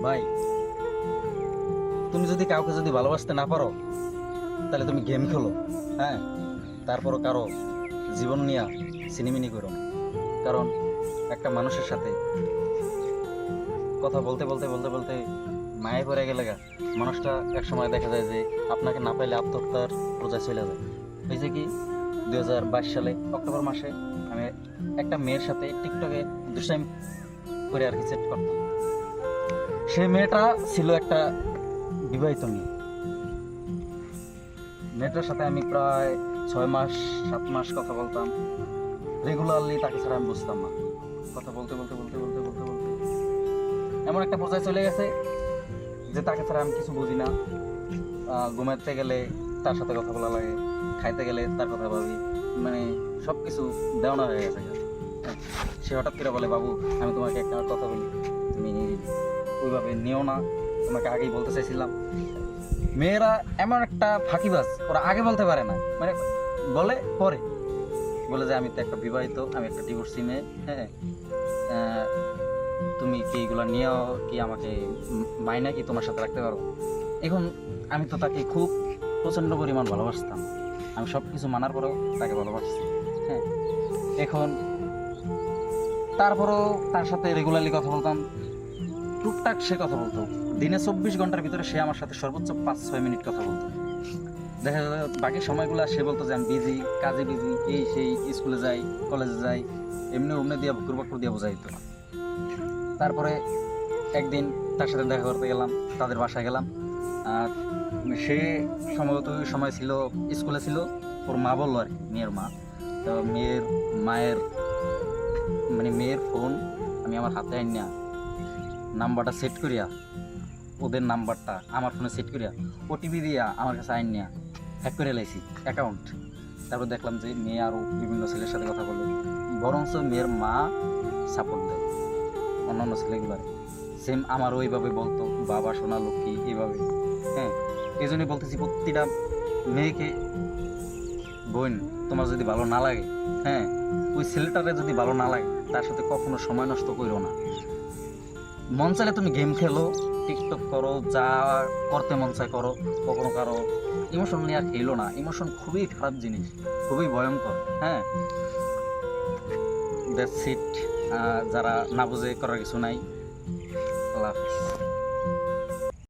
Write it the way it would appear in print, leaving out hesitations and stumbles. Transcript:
ভাই, তুমি যদি কাউকে ভালোবাসতে না পারো তাহলে তুমি গেম খেলো। হ্যাঁ, তারপরও কারো জীবন নিয়ে সিনেমিনি করো না। কারণ একটা মানুষের সাথে কথা বলতে বলতে বলতে বলতে মায়ে পড়ে গেলে মানুষটা এক সময় দেখা যায় যে আপনাকে না পাইলে আত্মহত্যার পর্যায়ে চলে যায়। হয়েছে কি, 2022 সালে অক্টোবর মাসে আমি একটা মেয়ের সাথে টিকটকে দুষ্টাইম করে আর কি সেট করতাম। সেই মেয়েটা ছিল একটা বিবাহিত মেয়ে। মেয়েটার সাথে আমি প্রায় 6 মাস 7 মাস কথা বলতাম রেগুলারলি। তাকে ছাড়া আমি বুঝতাম না। কথা বলতে বলতে বলতে বলতে বলতে বলতে এমন একটা পর্যায়ে চলে গেছে যে তাকে ছাড়া আমি কিছু বুঝি না। ঘুমাতে গেলে তার সাথে কথা বলা লাগে, খাইতে গেলে তার কথা ভাবি, মানে সব কিছু দেওয়ানো হয়ে গেছে। সে হঠাৎ করে বলে, বাবু আমি তোমাকে একটা কথা বলি, তুমি ওইভাবে নিও না, তোমাকে আগেই বলতে চাইছিলাম। মেয়েরা এমন একটা ফাঁকিবাজ, ওরা আগে বলতে পারে না, মানে বলে পরে বলে যে আমি তো একটা বিবাহিত, আমি একটা ডিভোর্সি মেয়ে। হ্যাঁ, তুমি কি এগুলো নিয়েও কি আমাকে মাইনা কি তোমার সাথে রাখতে পারো? এখন আমি তো তাকে খুব প্রচণ্ড পরিমাণ ভালোবাসতাম। আমি সব কিছু মানার পরেও তাকে ভালোবাসছি। হ্যাঁ, এখন তারপরেও তার সাথে রেগুলারলি কথা বলতাম। টুকটাক সে কথা বলতো। দিনে 24 ঘন্টার ভিতরে সে আমার সাথে সর্বোচ্চ 5-6 মিনিট কথা বলতো। দেখা যায় বাকি সময়গুলো সে বলতো যে আমি বিজি, কাজে বিজি, এই সেই, স্কুলে যাই, কলেজে যাই, এমনি অমনি দিয়া বুকুর বাকুর দিয়া বোঝাইতো না। তারপরে একদিন তার সাথে দেখা করতে গেলাম, তাদের বাসায় গেলাম। আর সে সম্ভবত ওই সময় ছিল স্কুলে ছিল। ওর মা বললো আর কি, মেয়ের মা। তো মেয়ের ফোন আমি আমার হাতে আইনা নাম্বারটা সেট করিয়া, ওদের নাম্বারটা আমার ফোনে সেট করিয়া ওটিপি দিয়া আমার কাছে আইন নিয়া হ্যাক করে লাইছি অ্যাকাউন্ট। তারপর দেখলাম যে মেয়ে আরও বিভিন্ন ছেলের সাথে কথা বলে, বরঞ্চ মেয়ের মা সাপোর্ট দেয় অন্যান্য ছেলেগুলার। সেম আমার ওইভাবে বলতো, বাবা সোনা লক্ষ্মী, এইভাবে। হ্যাঁ, এই জন্যই বলতেছি প্রতিটা মেয়েকে, বোন তোমার যদি ভালো না লাগে, হ্যাঁ, ওই ছেলেটারে যদি ভালো না লাগে তার সাথে কখনো সময় নষ্ট করো না। মন চাইলে তুমি গেম খেলো, টিকটক করো, যা করতে মন চায় করো, কখনো কারো ইমোশন নিয়ে আর খেলো না। ইমোশন খুবই খারাপ জিনিস, খুবই ভয়ঙ্কর। হ্যাঁ, দ্যাটস ইট। যারা না বুঝে করার কিছু নাই। আল্লাহ হাফিজ।